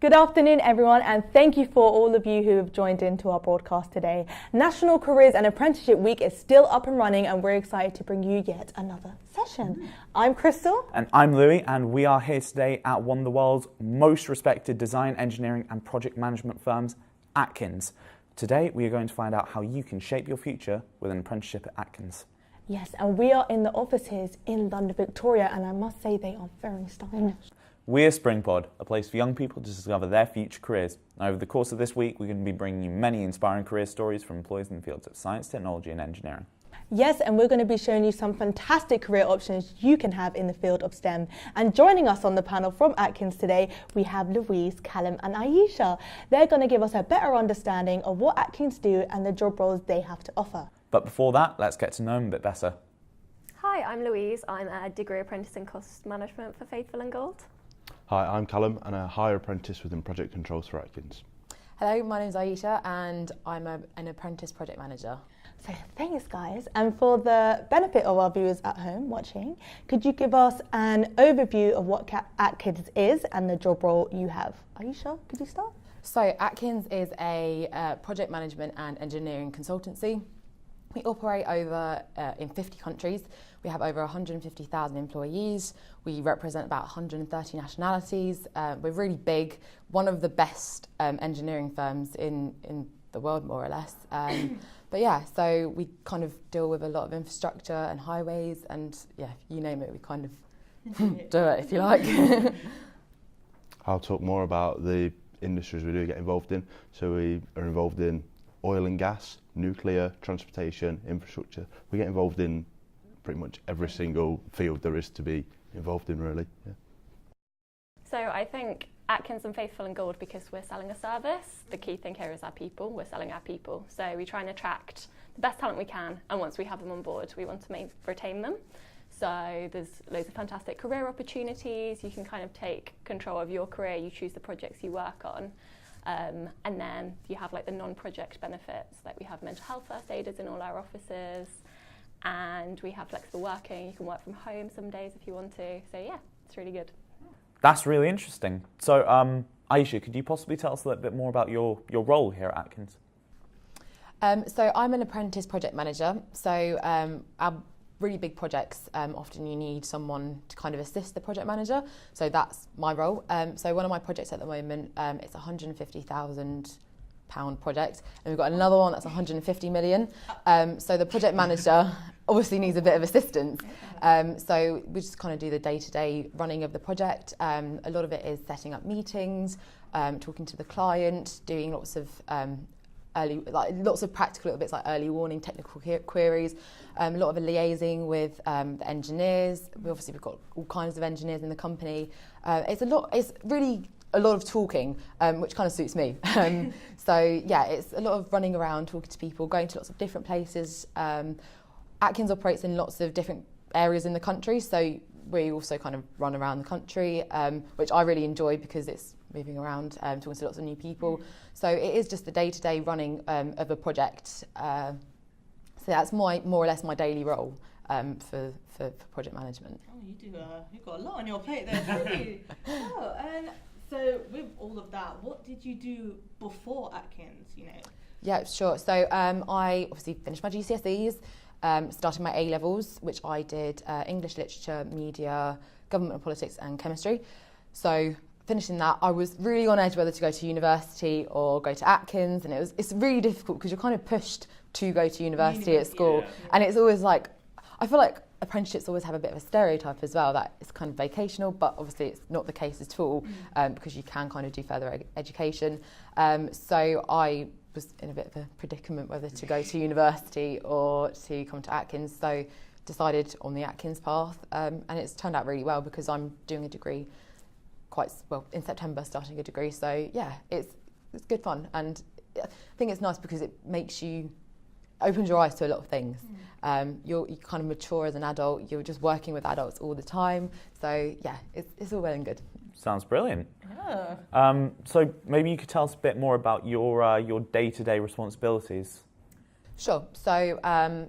Good afternoon, everyone, and thank you for all of you who have joined into our broadcast today. National Careers and Apprenticeship Week is still up and running, and we're excited to bring you yet another session. I'm Crystal. And I'm Louis, and we are here today at one of the world's most respected design, engineering and project management firms, Atkins. Today, we are going to find out how you can shape your future with an apprenticeship at Atkins. Yes, and we are in the offices in London, Victoria, and I must say they are very stylish. We're Springpod, a place for young people to discover their future careers. And over the course of this week, we're going to be bringing you many inspiring career stories from employees in the fields of science, technology and engineering. Yes, and we're going to be showing you some fantastic career options you can have in the field of STEM. And joining us on the panel from Atkins today, we have Louise, Callum and Aisha. They're going to give us a better understanding of what Atkins do and the job roles they have to offer. But before that, let's get to know them a bit better. Hi, I'm Louise. I'm a degree apprentice in cost management for Faithful and Gold. Hi, I'm Callum and a hire apprentice within project controls for Atkins. Hello, my name's Aisha and I'm an apprentice project manager. So thanks guys, and for the benefit of our viewers at home watching, could you give us an overview of what Atkins is and the job role you have? Aisha, could you start? So Atkins is a project management and engineering consultancy. We operate over in 50 countries. We have over 150,000 employees. We represent about 130 nationalities. We're really big, one of the best engineering firms in the world, more or less. But yeah, so we kind of deal with a lot of infrastructure and highways and yeah, you name it, we kind of do it if you like. I'll talk more about the industries we do get involved in. So we are involved in oil and gas, nuclear, transportation, infrastructure. We get involved in pretty much every single field there is to be involved in, really. Yeah. So I think Atkins and Faithful and Gold, because we're selling a service, the key thing here is our people. We're selling our people. So we try and attract the best talent we can, and once we have them on board, we want to retain them. So there's loads of fantastic career opportunities. You can kind of take control of your career. You choose the projects you work on. And then you have like the non-project benefits, like we have mental health first aiders in all our offices, and we have flexible working. You can work from home some days if you want to. So yeah, it's really good. That's really interesting. So Aisha, could you possibly tell us a little bit more about your role here at Atkins? So I'm an apprentice project manager. So our really big projects, often you need someone to kind of assist the project manager. So that's my role. So one of my projects at the moment, it's a £150,000 project, and we've got another one that's 150 million. So the project manager obviously needs a bit of assistance. So we just kind of do the day-to-day running of the project. A lot of it is setting up meetings, talking to the client, doing lots of lots of practical little bits like early warning, technical queries, a lot of liaising with the engineers. We've got all kinds of engineers in the company. It's really a lot of talking, which kind of suits me. So yeah, it's a lot of running around, talking to people, going to lots of different places. Atkins operates in lots of different areas in the country, so we also kind of run around the country, which I really enjoy because it's moving around, talking to lots of new people. So it is just the day-to-day running of a project. So that's more or less my daily role for project management. Oh, you've got a lot on your plate there, don't you? Oh, and so with all of that, what did you do before Atkins, you know? Yeah, sure. So I obviously finished my GCSEs, started my A-levels, which I did English literature, media, government and politics and chemistry. So finishing that, I was really on edge whether to go to university or go to Atkins, and it's really difficult because you're kind of pushed to go to university at school. Yeah. And it's always like, I feel like apprenticeships always have a bit of a stereotype as well, that it's kind of vocational, but obviously it's not the case at all, because you can kind of do further education. So I was in a bit of a predicament whether to go to university or to come to Atkins, so decided on the Atkins path, and it's turned out really well because I'm doing a degree quite well in September, starting a degree. So yeah, it's good fun, and I think it's nice because it makes you opens your eyes to a lot of things. You kind of mature as an adult. You're just working with adults all the time. So yeah, it's all well and good. Sounds brilliant. Yeah. So maybe you could tell us a bit more about your day-to-day responsibilities. Sure. So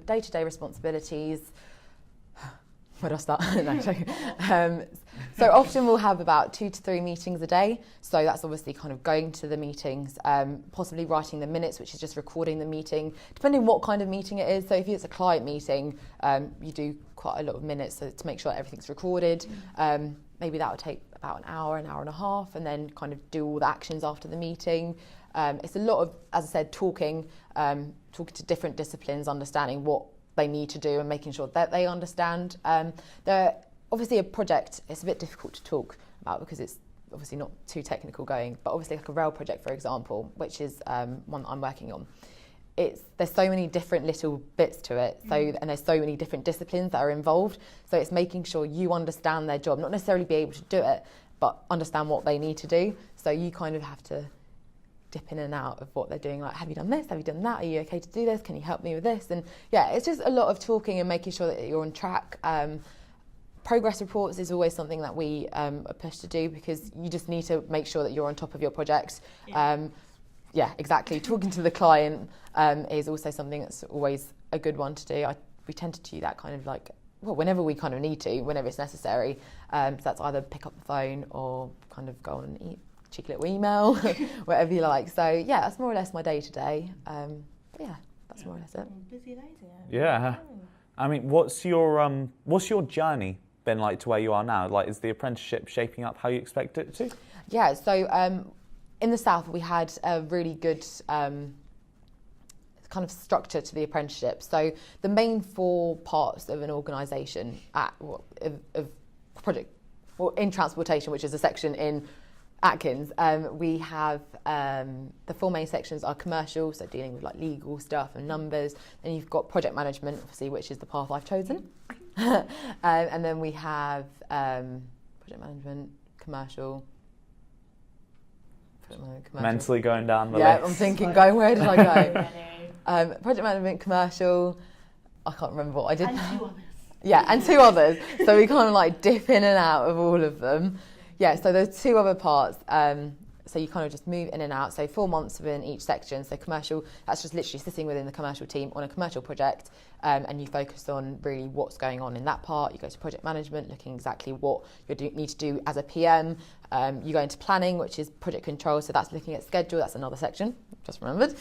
day-to-day responsibilities. Where do I start? No, joking. So often we'll have about 2 to 3 meetings a day. So that's obviously kind of going to the meetings, possibly writing the minutes, which is just recording the meeting, depending on what kind of meeting it is. So if it's a client meeting, you do quite a lot of minutes to make sure everything's recorded. Maybe that would take about an hour and a half, and then kind of do all the actions after the meeting. It's a lot of, as I said, talking to different disciplines, understanding what they need to do and making sure that they understand. Obviously a project, it's a bit difficult to talk about because it's obviously not too technical going, but obviously like a rail project, for example, which is one that I'm working on. There's so many different little bits to it, and there's so many different disciplines that are involved, so it's making sure you understand their job, not necessarily be able to do it, but understand what they need to do. So you kind of have to dip in and out of what they're doing, like, have you done this, have you done that, are you okay to do this, can you help me with this? And yeah, it's just a lot of talking and making sure that you're on track. Progress reports is always something that we are pushed to do because you just need to make sure that you're on top of your project. Yeah, exactly. Talking to the client is also something that's always a good one to do. We tend to do that kind of like, well, whenever we kind of need to, whenever it's necessary. So that's either pick up the phone or kind of go on and cheeky little email, whatever you like. So yeah, that's more or less my day to day. Yeah, that's more or less it. Busy lady. Yeah. I mean, what's your journey been like to where you are now? Like, is the apprenticeship shaping up how you expect it to? Yeah, so in the south we had a really good kind of structure to the apprenticeship. So the main 4 parts of an organisation of project, or in transportation, which is a section in Atkins, we have the 4 main sections are commercial, so dealing with like legal stuff and numbers. Then you've got project management, obviously, which is the path I've chosen. And then we have project management, commercial. Mentally going down the list. Yeah, I'm thinking, where did I go? Project management, commercial. I can't remember what I did. And 2 others. Yeah, and 2 others. So we kind of like dip in and out of all of them. Yeah, so there's 2 other parts. So you kind of just move in and out. So 4 months within each section. So commercial, that's just literally sitting within the commercial team on a commercial project, and you focus on really what's going on in that part. You go to project management, looking exactly what you need to do as a PM. You go into planning, which is project control. So that's looking at schedule. That's another section, just remembered.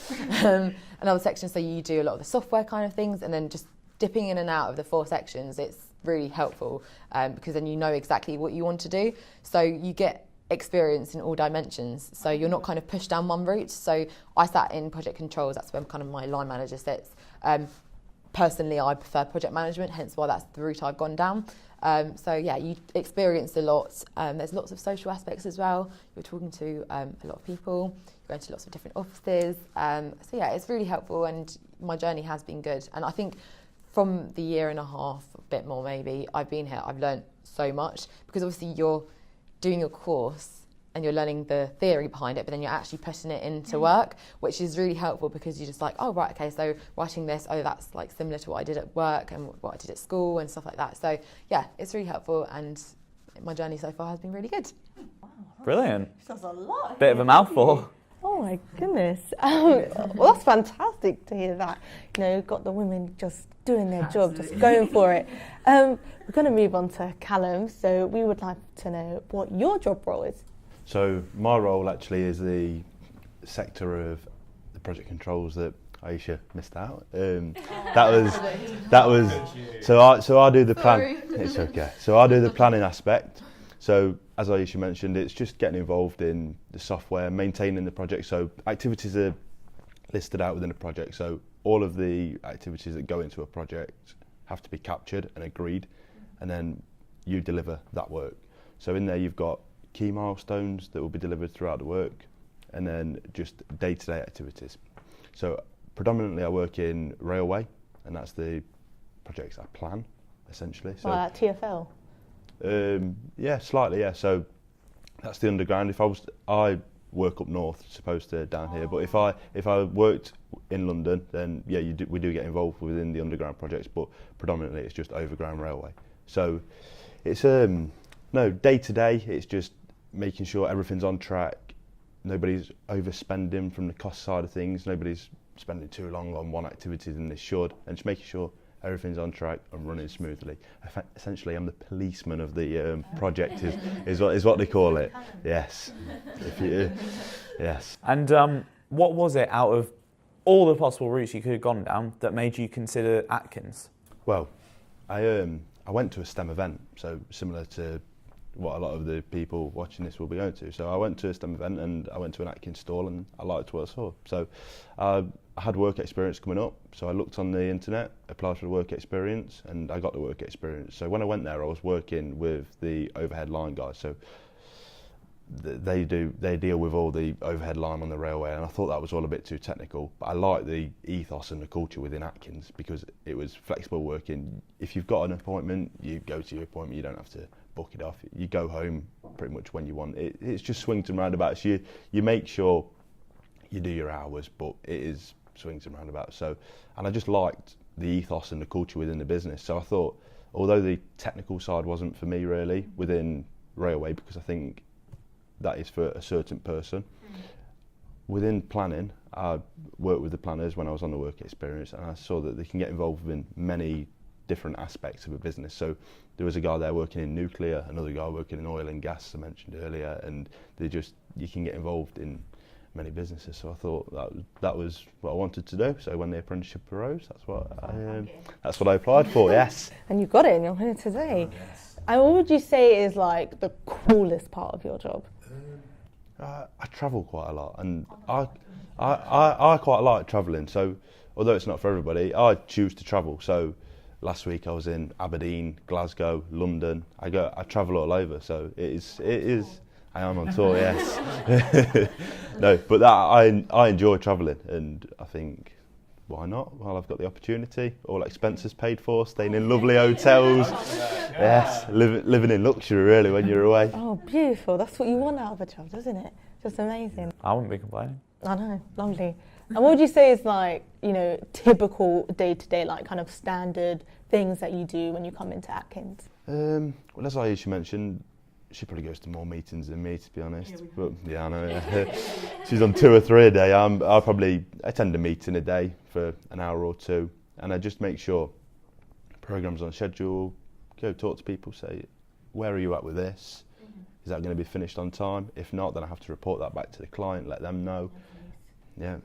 Another section, so you do a lot of the software kind of things, and then just dipping in and out of the 4 sections. It's really helpful because then you know exactly what you want to do. So you get experience in all dimensions, so you're not kind of pushed down one route. So I sat in project controls, that's where kind of my line manager sits. Personally, I prefer project management, hence why that's the route I've gone down. So yeah, you experience a lot. There's lots of social aspects as well. You're talking to a lot of people, you're going to lots of different offices. So yeah, it's really helpful, and my journey has been good. And I think from the 1.5 years, a bit more maybe, I've been here, I've learned so much, because obviously you're doing your course and you're learning the theory behind it, but then you're actually putting it into work, which is really helpful because you're just like, oh, right, okay, so writing this, oh, that's like similar to what I did at work and what I did at school and stuff like that. So yeah, it's really helpful, and my journey so far has been really good. Wow, Brilliant. That's a lot. Bit of a mouthful. Oh my goodness. Well, that's fantastic to hear that. You know, you've got the women just doing their job, just going for it. We're going to move on to Callum, so we would like to know what your job role is. So my role actually is the sector of the project controls that Aisha missed out. That was. So I do the plan. It's okay. So I do the planning aspect. So as Aisha mentioned, it's just getting involved in the software, maintaining the project. So activities are listed out within a project. So all of the activities that go into a project have to be captured and agreed, and then you deliver that work. So in there you've got key milestones that will be delivered throughout the work, and then just day-to-day activities. So predominantly I work in railway, and that's the projects I plan, essentially. So Like TfL? yeah, slightly, yeah. So that's the underground. I work up north, supposed to down here, but if I worked in London, then yeah, we do get involved within the underground projects, but predominantly it's just overground railway. So it's no, day to day, it's just making sure everything's on track, nobody's overspending from the cost side of things, nobody's spending too long on one activity than they should, and just making sure everything's on track and running smoothly. Essentially, I'm the policeman of the project, is what they call it. Yes. Yes. And what was it out of all the possible routes you could have gone down that made you consider Atkins? Well, I went to a STEM event, so similar to what a lot of the people watching this will be going to. So I went to a STEM event and I went to an Atkins stall and I liked what I saw. So I had work experience coming up, so I looked on the internet, applied for the work experience, and I got the work experience. So when I went there, I was working with the overhead line guys. So they deal with all the overhead line on the railway, and I thought that was all a bit too technical. But I liked the ethos and the culture within Atkins because it was flexible working. If you've got an appointment, you go to your appointment. You don't have to book it off. You go home pretty much when you want. It's just swings and roundabouts. You make sure you do your hours, but it is swings and roundabouts. So, and I just liked the ethos and the culture within the business. So I thought, although the technical side wasn't for me really within railway, because I think that is for a certain person. Within planning, I worked with the planners when I was on the work experience, and I saw that they can get involved in many different aspects of a business. So there was a guy there working in nuclear, another guy working in oil and gas, I mentioned earlier, and you can get involved in many businesses. So I thought that was what I wanted to do. So when the apprenticeship arose, that's what I applied for. Yes. And you got it, and you're here today. Yes. And what would you say is like the coolest part of your job? I travel quite a lot, and I quite like travelling. So although it's not for everybody, I choose to travel. So last week I was in Aberdeen, Glasgow, London. I travel all over. So it is. I am on tour, yes. No, but I enjoy travelling, and I think, why not? Well, I've got the opportunity, all expenses paid for, staying in lovely hotels. Yes, living in luxury really when you're away. Oh, beautiful. That's what you want out of a job, doesn't it? Just amazing. I wouldn't be complaining. I know, lovely. And what would you say is like, typical day-to-day, like kind of standard things that you do when you come into Atkins? Well, as Aisha mentioned, she probably goes to more meetings than me, to be honest. But yeah, I know. Yeah. She's on 2 or 3 a day. I probably attend a meeting a day for an hour or two, and I just make sure program's on schedule. Go talk to people, say, where are you at with this? Is that going to be finished on time? If not, then I have to report that back to the client, let them know. Yeah,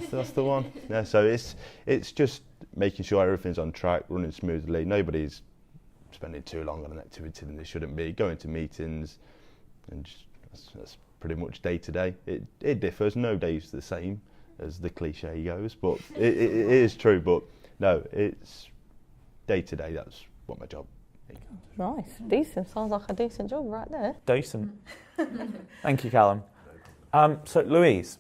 that's the one. Yeah, so it's just making sure everything's on track, running smoothly. Nobody's spending too long on an activity than they shouldn't be. Going to meetings, and that's pretty much day to day. It differs. No day's the same, as the cliche goes, but it is true. But no, it's day to day. That's what my job is. Nice, decent. Sounds like a decent job right there. Decent. Thank you, Callum. So Louise,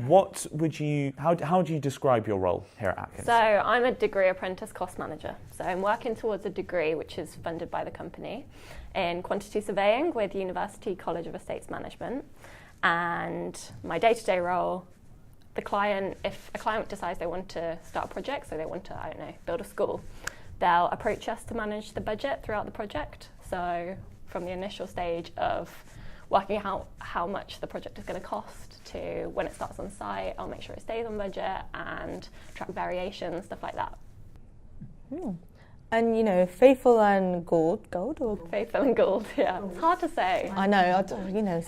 how do you describe your role here at Atkins? So I'm a degree apprentice cost manager. So I'm working towards a degree which is funded by the company in quantity surveying with University College of Estates Management. And my day-to-day role, if a client decides they want to start a project, so they want to, build a school, they'll approach us to manage the budget throughout the project. So from the initial stage of working out how much the project is going to cost to when it starts on site, I'll make sure it stays on budget and track variations, stuff like that. And faithful and gold or? Faithful and gold, yeah. It's hard to say. I know, it's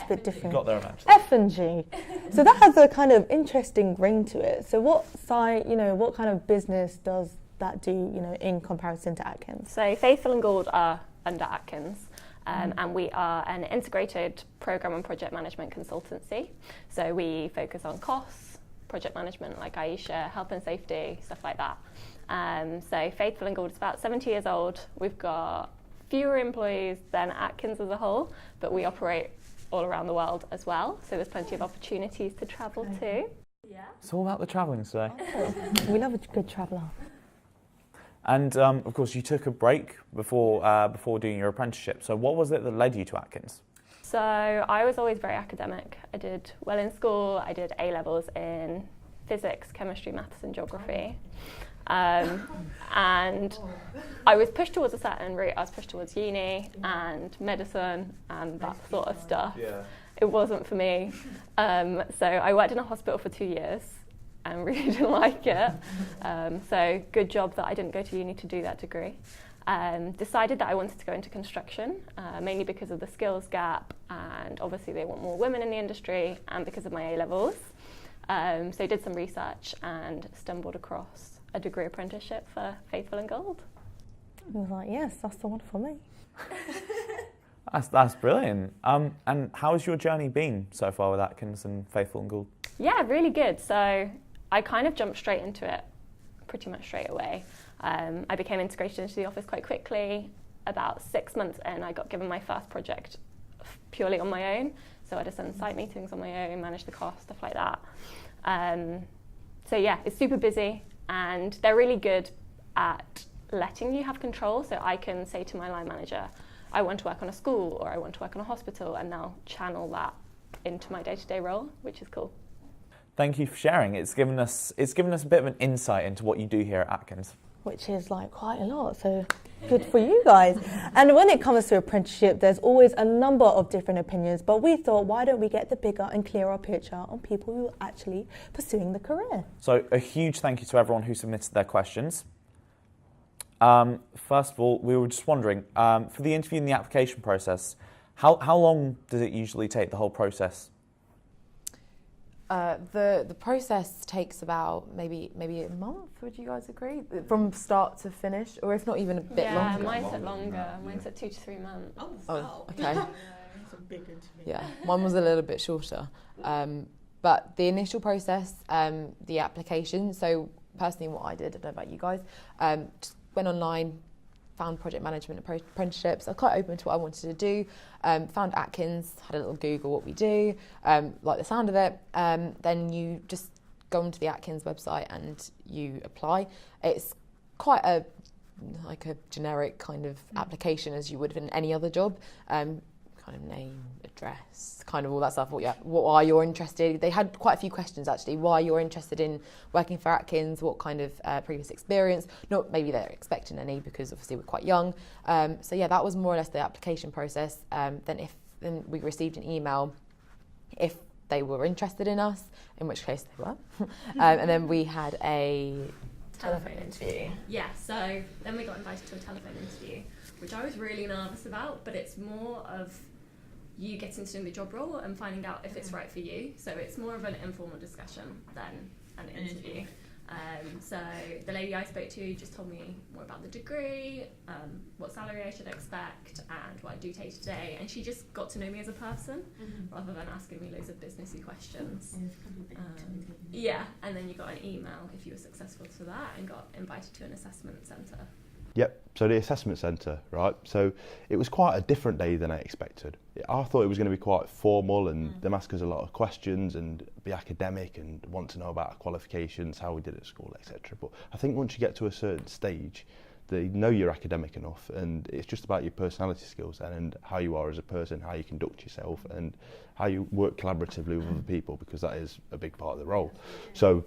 a bit different. Got there eventually. F and G. So that has a kind of interesting ring to it. So what kind of business does that do, in comparison to Atkins? So Faithful and Gold are under Atkins. And we are an integrated program and project management consultancy. So we focus on costs, project management like Aisha, health and safety, stuff like that. So Faithful and Gold is about 70 years old. We've got fewer employees than Atkins as a whole, but we operate all around the world as well. So there's plenty of opportunities to travel too. Yeah. It's all about the travelling today. We love a good traveller. And of course, you took a break before doing your apprenticeship. So what was it that led you to Atkins? So I was always very academic. I did well in school. I did A-levels in physics, chemistry, maths and geography. And I was pushed towards a certain route. I was pushed towards uni and medicine and that sort of stuff. Yeah. It wasn't for me. So I worked in a hospital for 2 years and really didn't like it. So good job that I didn't go to uni to do that degree. Decided that I wanted to go into construction, mainly because of the skills gap, and obviously they want more women in the industry, and because of my A-levels. So I did some research and stumbled across a degree apprenticeship for Faithful and Gold. I was like, yes, that's the one for me. That's brilliant. And how has your journey been so far with Atkins and Faithful and Gould? Yeah, really good. So I kind of jumped straight into it pretty much straight away. I became integrated into the office quite quickly. About 6 months in, I got given my first project purely on my own. So I had to send site meetings on my own, manage the cost, stuff like that. So yeah, it's super busy, and they're really good at letting you have control. So I can say to my line manager, I want to work on a school or I want to work on a hospital, and they'll channel that into my day-to-day role, which is cool. Thank you for sharing. It's given us a bit of an insight into what you do here at Atkins. Which is like quite a lot, so good for you guys. And when it comes to apprenticeship, there's always a number of different opinions, but we thought, why don't we get the bigger and clearer picture on people who are actually pursuing the career? So a huge thank you to everyone who submitted their questions. First of all, we were just wondering, for the interview and the application process, how long does it usually take, the whole process? The process takes about maybe a month. Would you guys agree? From start to finish, or if not even a bit longer? Yeah, mine's at longer. Mine's at 2 to 3 months. Oh, okay. It's a big interview. Yeah, mine was a little bit shorter. But the initial process, the application. So personally, what I did, I don't know about you guys, just went online, found project management apprenticeships. I was quite open to what I wanted to do. Found Atkins, had a little Google what we do, like the sound of it. Then you just go onto the Atkins website and you apply. It's quite a generic kind of application as you would in any other job. Kind of name, address, kind of all that stuff. What are you interested? They had quite a few questions actually. Why you're interested in working for Atkins? What kind of previous experience? Not maybe they're expecting any because obviously we're quite young. So yeah, that was more or less the application process. Then we received an email if they were interested in us, in which case they were. And then we had a telephone interview. Yeah, so then we got invited to a telephone interview, which I was really nervous about, but it's more of you getting to know the job role and finding out if it's right for you. So it's more of an informal discussion than an interview. So the lady I spoke to just told me more about the degree, what salary I should expect, and what I do day to day. And she just got to know me as a person rather than asking me loads of businessy questions. Yeah, and then you got an email if you were successful to that and got invited to an assessment centre. Yep, so the assessment centre, right? So it was quite a different day than I expected. I thought it was going to be quite formal and them ask us a lot of questions and be academic and want to know about our qualifications, how we did at school, etc. But I think once you get to a certain stage, they know you're academic enough, and it's just about your personality skills and how you are as a person, how you conduct yourself and how you work collaboratively with other people, because that is a big part of the role. So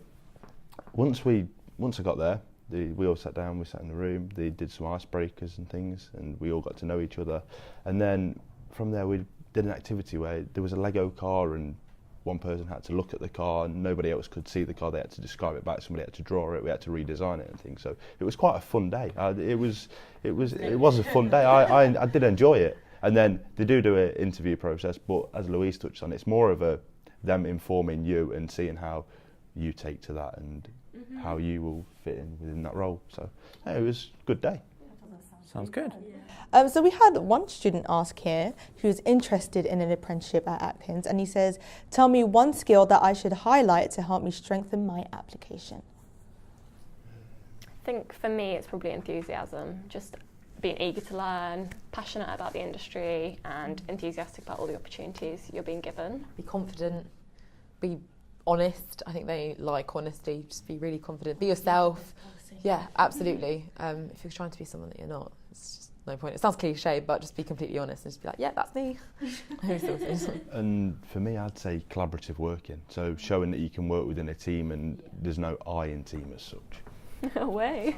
once I got there, we all sat down, we sat in the room, they did some icebreakers and things, and we all got to know each other. And then from there we did an activity where there was a Lego car and one person had to look at the car and nobody else could see the car. They had to describe it back, somebody had to draw it, we had to redesign it and things. So it was quite a fun day. It was a fun day. I did enjoy it. And then they do an interview process, but as Louise touched on, it's more of them informing you and seeing how you take to that and how you will fit in within that role. So yeah, it was a good day. Sounds good. So we had one student ask here who's interested in an apprenticeship at Atkins, and he says, tell me one skill that I should highlight to help me strengthen my application. I think for me it's probably enthusiasm, just being eager to learn, passionate about the industry and enthusiastic about all the opportunities you're being given. Be confident, be honest. I think they like honesty. Just be really confident. Be yourself. Yeah, absolutely. If you're trying to be someone that you're not, it's just no point. It sounds cliche, but just be completely honest and just be like, yeah, that's me. And for me, I'd say collaborative working. So showing that you can work within a team and there's no I in team as such. No way.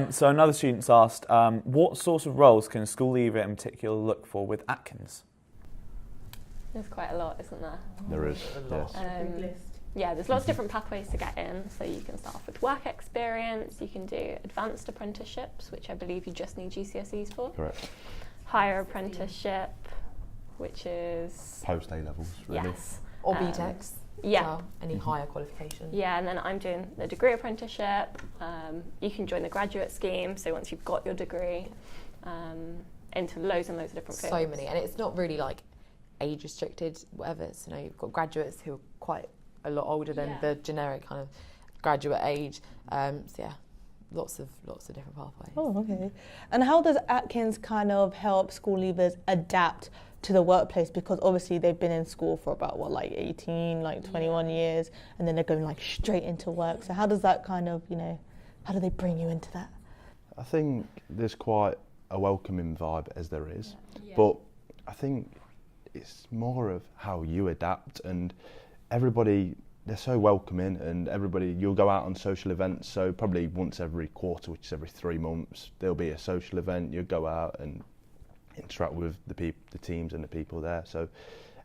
So another student's asked, what sorts of roles can a school leaver in particular look for with Atkins? There's quite a lot, isn't there? There is, yes. Yeah, there's lots of different pathways to get in. So you can start off with work experience, you can do advanced apprenticeships, which I believe you just need GCSEs for. Correct. Higher apprenticeship, which is... Post A-levels, really. Yes. Or BTECs. Yeah. Well, any higher qualification. Yeah, and then I'm doing the degree apprenticeship. You can join the graduate scheme, so once you've got your degree, into loads and loads of different fields. So many, and it's not really like age restricted, whatever. So, you've got graduates who are quite a lot older than the generic kind of graduate age. So yeah, lots of different pathways. Oh, okay. And how does Atkins kind of help school leavers adapt to the workplace? Because obviously they've been in school for about 18, 21 years, and then they're going straight into work. So how does that kind of, how do they bring you into that? I think there's quite a welcoming vibe as there is, but I think it's more of how you adapt, and everybody, they're so welcoming, and everybody, you'll go out on social events, so probably once every quarter, which is every 3 months, there'll be a social event. You'll go out and interact with the teams and the people there, so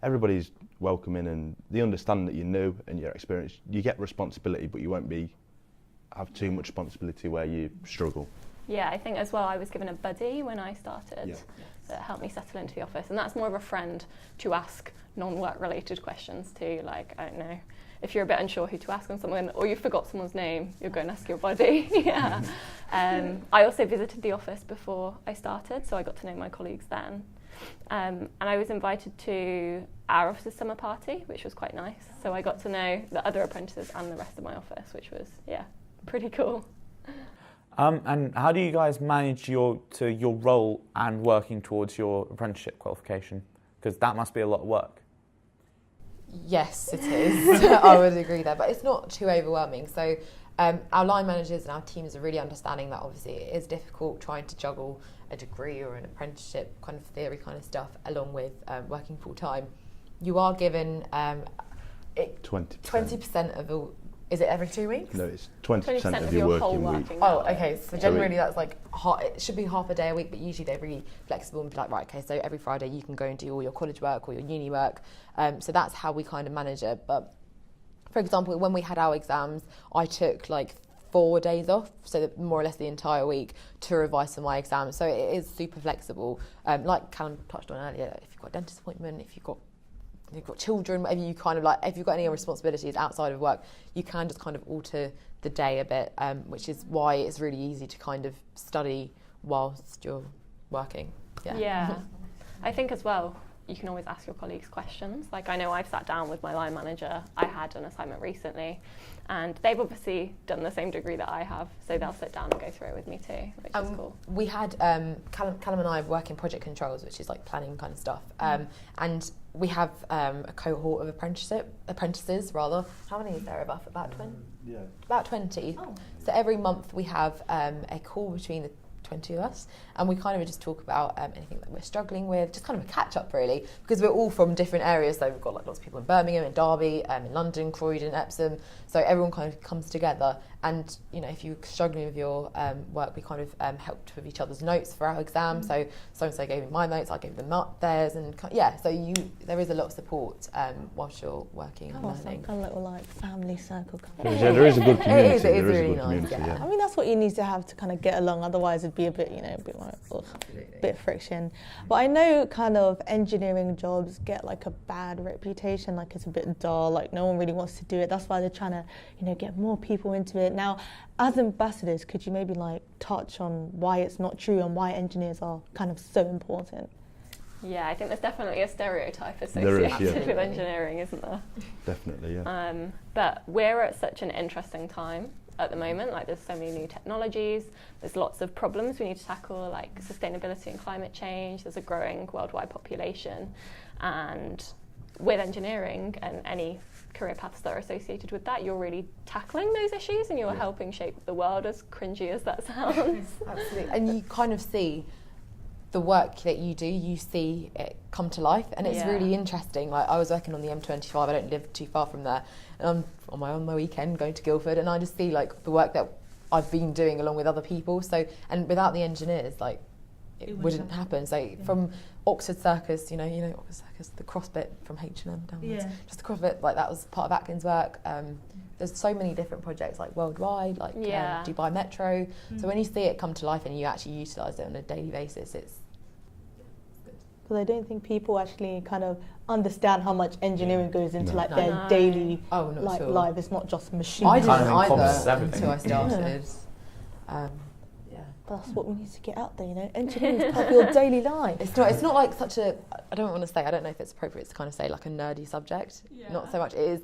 everybody's welcoming and they understand that you're new and you're experienced. You get responsibility, but you won't have too much responsibility where you struggle. Yeah, I think as well I was given a buddy when I started that helped me settle into the office, and that's more of a friend to ask non-work related questions to, I don't know, if you're a bit unsure who to ask on something or you forgot someone's name, you'll go and ask your buddy. Yeah. I also visited the office before I started, so I got to know my colleagues then. And I was invited to our office's summer party, which was quite nice. So I got to know the other apprentices and the rest of my office, which was, pretty cool. And how do you guys manage your role and working towards your apprenticeship qualification? Because that must be a lot of work. Yes, it is. I would agree there, but it's not too overwhelming. So our line managers and our teams are really understanding that obviously it is difficult trying to juggle a degree or an apprenticeship kind of theory kind of stuff along with working full time. You are given 20% of all. Is it every 2 weeks? No, it's 20% of your whole working week. Oh, okay. So generally that's it should be half a day a week, but usually they're really flexible and be like, right, okay, so every Friday you can go and do all your college work or your uni work. So that's how we kind of manage it. But for example, when we had our exams, I took 4 days off, so that more or less the entire week to revise for my exams. So it is super flexible. Like Callum touched on earlier, if you've got a dentist appointment, if you've got children, whatever you if you've got any responsibilities outside of work, you can just kind of alter the day a bit, which is why it's really easy to kind of study whilst you're working. Yeah. I think as well, you can always ask your colleagues questions. I know I've sat down with my line manager. I had an assignment recently, and they've obviously done the same degree that I have, so they'll sit down and go through it with me too, which is cool. We had Callum and I work in project controls, which is planning kind of stuff, and we have a cohort of apprentices. How many is there? About 20? Yeah. About 20. Oh. So every month we have a call between the 20 of us, and we kind of just talk about anything that we're struggling with, just kind of a catch up really, because we're all from different areas. So we've got lots of people in Birmingham, in Derby, in London, Croydon, Epsom. So everyone kind of comes together, and if you're struggling with your work, we kind of helped with each other's notes for our exam. So so gave me my notes, I gave them theirs, and so there is a lot of support whilst you're working and learning. Kind of little family circle. Yeah, there is a good community. It is really nice. Yeah. I mean, that's what you need to have to kind of get along. Otherwise, it'd be a bit, a bit friction. But I know kind of engineering jobs get a bad reputation. It's a bit dull. No one really wants to do it. That's why they're trying to, get more people into it. Now, as ambassadors, could you maybe touch on why it's not true and why engineers are kind of so important? Yeah, I think there's definitely a stereotype associated with engineering, isn't there? Definitely, yeah. But we're at such an interesting time at the moment. There's so many new technologies, there's lots of problems we need to tackle, sustainability and climate change. There's a growing worldwide population, and with engineering and any career paths that are associated with that, you're really tackling those issues and you're helping shape the world, as cringy as that sounds. Absolutely. And you kind of see the work that you do, you see it come to life, and it's really interesting. Like, I was working on the M25, I don't live too far from there, and I'm on my weekend going to Guildford, and I just see like the work that I've been doing along with other people. So, and without the engineers, like, it wouldn't happen. So from Oxford Circus, you know Oxford Circus, the cross bit from H&M downwards, just the cross bit, like that was part of Atkins' work. There's so many different projects like worldwide, like Dubai Metro. So when you see it come to life and you actually utilise it on a daily basis, it's good. Because I don't think people actually kind of understand how much engineering goes into like their daily life. It's not just machines. I didn't either until I started. That's what we need to get out there, you know. Engineering is part of your daily life. It's not like such a, I don't know if it's appropriate to kind of say like a nerdy subject. Not so much. It is.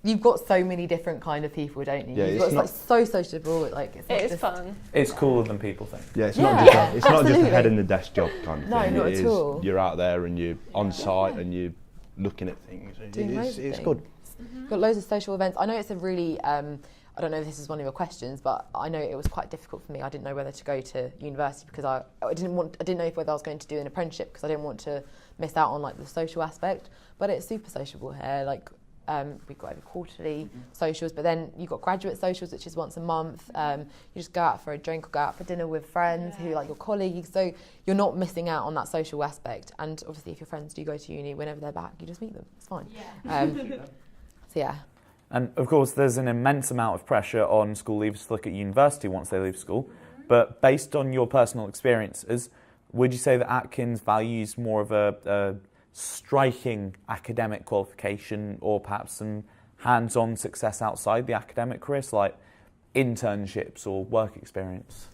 You've got so many different kind of people, don't you? It's like so sociable. Like it is fun. It's cooler than people think. Yeah, it's not just a head in the desk job kind of thing. No, not at all. You're out there and you're on site and you're looking at things. It's good. Got loads of social events. I know it's a really. I don't know if this is one of your questions, but I know it was quite difficult for me. I didn't know whether to go to university because I didn't know whether I was going to do an apprenticeship because I didn't want to miss out on like the social aspect. But it's super sociable here. Like we've got over quarterly socials, but then you've got graduate socials, which is once a month. You just go out for a drink or go out for dinner with friends who like your colleagues. So you're not missing out on that social aspect. And obviously, if your friends do go to uni, whenever they're back, you just meet them. It's fine. So yeah. And of course, there's an immense amount of pressure on school leavers to look at university once they leave school. But based on your personal experiences, would you say that Atkins values more of a striking academic qualification or perhaps some hands-on success outside the academic career, so like internships or work experience?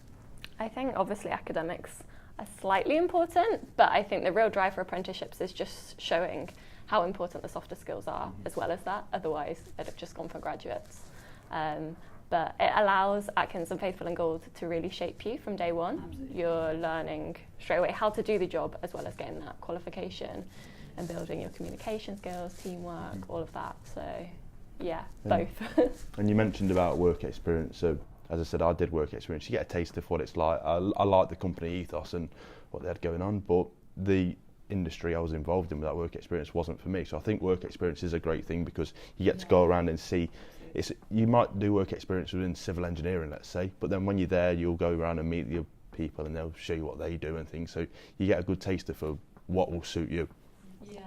I think obviously academics are slightly important, but I think the real drive for apprenticeships is just showing how important the softer skills are as well as that. Otherwise, they'd have just gone for graduates. But it allows Atkins and Faithful and Gold to really shape you from day one. Absolutely. You're learning straight away how to do the job as well as getting that qualification and building your communication skills, teamwork, all of that. So, both. And you mentioned about work experience. So, as I said, I did work experience. You get a taste of what it's like. I like the company ethos and what they had going on, but the industry I was involved in with that work experience wasn't for me. So I think work experience is a great thing because you get to go around and see. You might do work experience within civil engineering, let's say, but then when you're there, you'll go around and meet the people and they'll show you what they do and things. So you get a good taster for what will suit you. Yeah,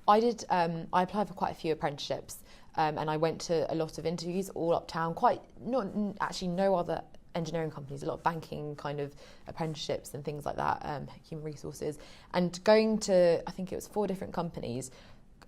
I did. I applied for quite a few apprenticeships, and I went to a lot of interviews all uptown. No other engineering companies, a lot of banking kind of apprenticeships and things like that, human resources. And going to, I think it was 4 different companies,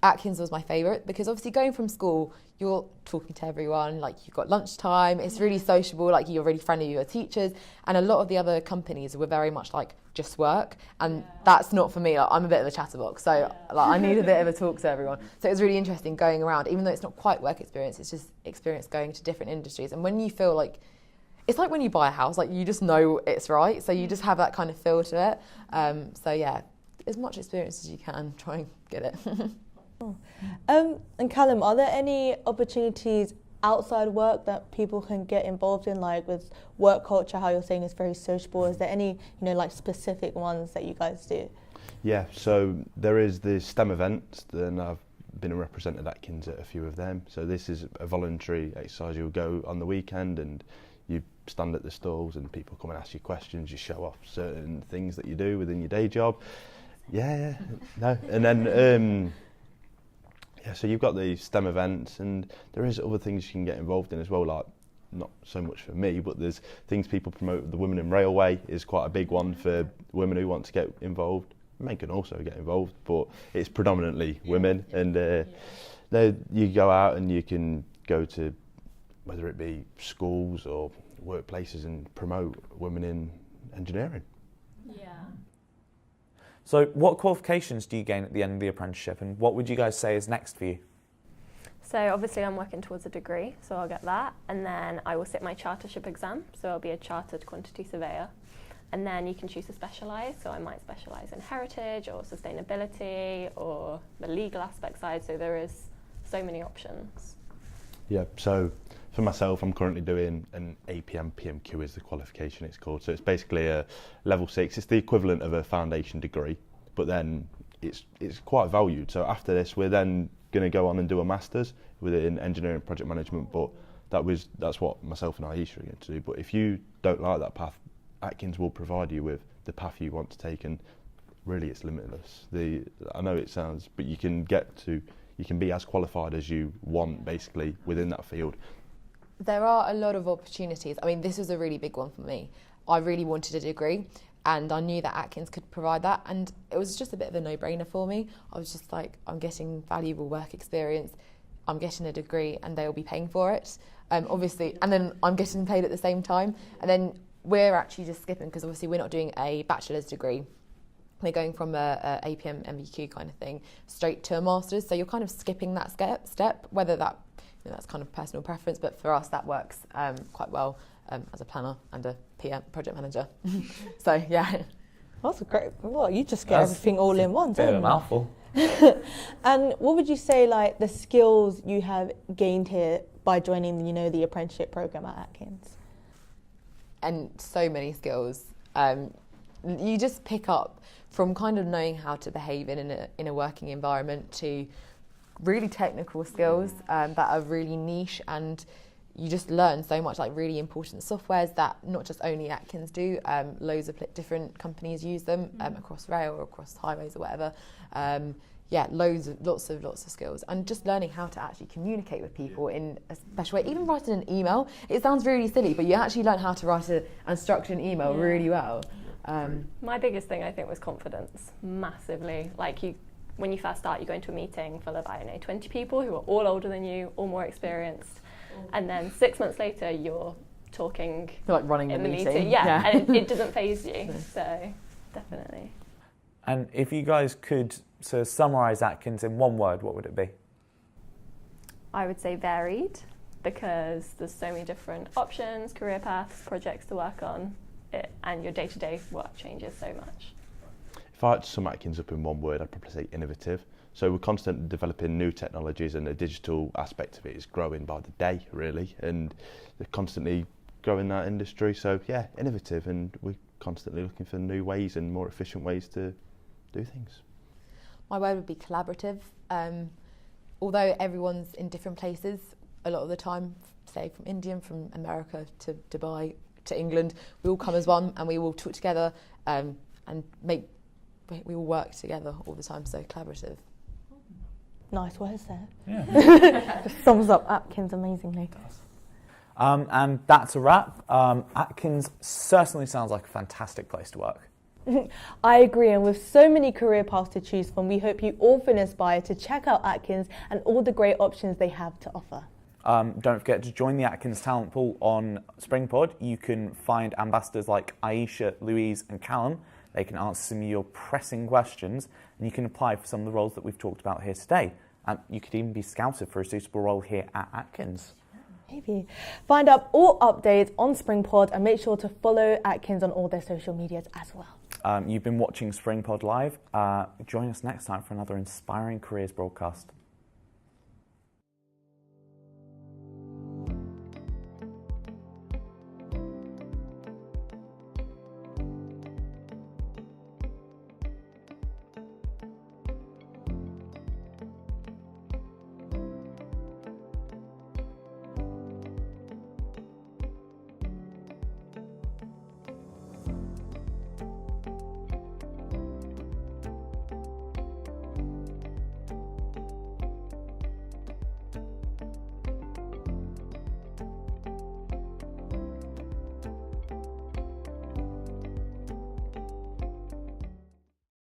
Atkins was my favourite because obviously going from school, you're talking to everyone, like you've got lunchtime, it's really sociable, like you're really friendly with your teachers. And a lot of the other companies were very much like just work, and that's not for me. Like, I'm a bit of a chatterbox, so like, I need a bit of a talk to everyone. So it was really interesting going around, even though it's not quite work experience, it's just experience going to different industries. And when you feel like, it's like when you buy a house, like you just know it's right, so you just have that kind of feel to it. So yeah, as much experience as you can, try and get it. And Callum, are there any opportunities outside work that people can get involved in, like with work culture, how you're saying it's very sociable? Is there any, like specific ones that you guys do? Yeah, so there is the STEM events, and I've been represented at Atkins at a few of them. So this is a voluntary exercise. You'll go on the weekend and you stand at the stalls and people come and ask you questions. You show off certain things that you do within your day job. And then so you've got the STEM events, and there is other things you can get involved in as well, like not so much for me, but there's things people promote. The Women in Railway is quite a big one for women who want to get involved. Men can also get involved, but it's predominantly women. And you go out and you can go to, whether it be schools or workplaces, and promote women in engineering. Yeah. So what qualifications do you gain at the end of the apprenticeship, and what would you guys say is next for you? So obviously I'm working towards a degree, so I'll get that, and then I will sit my chartership exam, so I'll be a chartered quantity surveyor. And then you can choose to specialise. So I might specialise in heritage or sustainability or the legal aspect side. So there is so many options. Yeah, so for myself, I'm currently doing an APM PMQ is the qualification it's called. So it's basically a level 6. It's the equivalent of a foundation degree, but then it's quite valued. So after this, we're then going to go on and do a master's within engineering and project management. But that's what myself and Aisha are going to do. But if you don't like that path, Atkins will provide you with the path you want to take, and really it's limitless. I know it sounds, but you can be as qualified as you want basically within that field. There are a lot of opportunities. I mean, this was a really big one for me. I really wanted a degree, and I knew that Atkins could provide that, and it was just a bit of a no-brainer for me. I was just like, I'm getting valuable work experience, I'm getting a degree, and they'll be paying for it, obviously, and then I'm getting paid at the same time, and then we're actually just skipping, because obviously we're not doing a bachelor's degree. We're going from a APM MVQ kind of thing straight to a master's, so you're kind of skipping that step, whether that's kind of personal preference, but for us that works quite well as a planner and a PM project manager. So yeah. That's a great. Well, you just get everything all in one, Bit don't of a mouthful. And what would you say, like, the skills you have gained here by joining, the apprenticeship program at Atkins? And so many skills. You just pick up from kind of knowing how to behave in a working environment to really technical skills that are really niche, and you just learn so much, like really important softwares that not just only Atkins do, loads of different companies use them across rail or across highways or whatever. Lots of skills, and just learning how to actually communicate with people in a special way. Even writing an email, it sounds really silly, but you actually learn how to write and structure an email really well. My biggest thing, I think, was confidence, massively. Like, when you first start, you go into a meeting full of, 20 people who are all older than you, all more experienced, and then 6 months later, you're talking, you're like running in the meeting. Yeah. And it doesn't faze you. So definitely. And if you guys could summarise Atkins in one word, what would it be? I would say varied, because there's so many different options, career paths, projects to work on, and your day-to-day work changes so much. If I had to sum Atkins up in one word, I'd probably say innovative. So we're constantly developing new technologies, and the digital aspect of it is growing by the day, really, and they're constantly growing that industry. So yeah, innovative, and we're constantly looking for new ways and more efficient ways to do things. My word would be collaborative. Although everyone's in different places a lot of the time, say from India, from America to Dubai to England, we all come as one, and we all talk together and we all work together all the time, so collaborative. Nice words there. Yeah. Just sums up Atkins amazingly. And that's a wrap. Atkins certainly sounds like a fantastic place to work. I agree, and with so many career paths to choose from, we hope you all feel inspired to check out Atkins and all the great options they have to offer. Don't forget to join the Atkins talent pool on Springpod. You can find ambassadors like Aisha, Louise and Callum. They can answer some of your pressing questions, and you can apply for some of the roles that we've talked about here today. You could even be scouted for a suitable role here at Atkins. Maybe. Find out all updates on Springpod, and make sure to follow Atkins on all their social medias as well. You've been watching Springpod Live. Join us next time for another inspiring careers broadcast.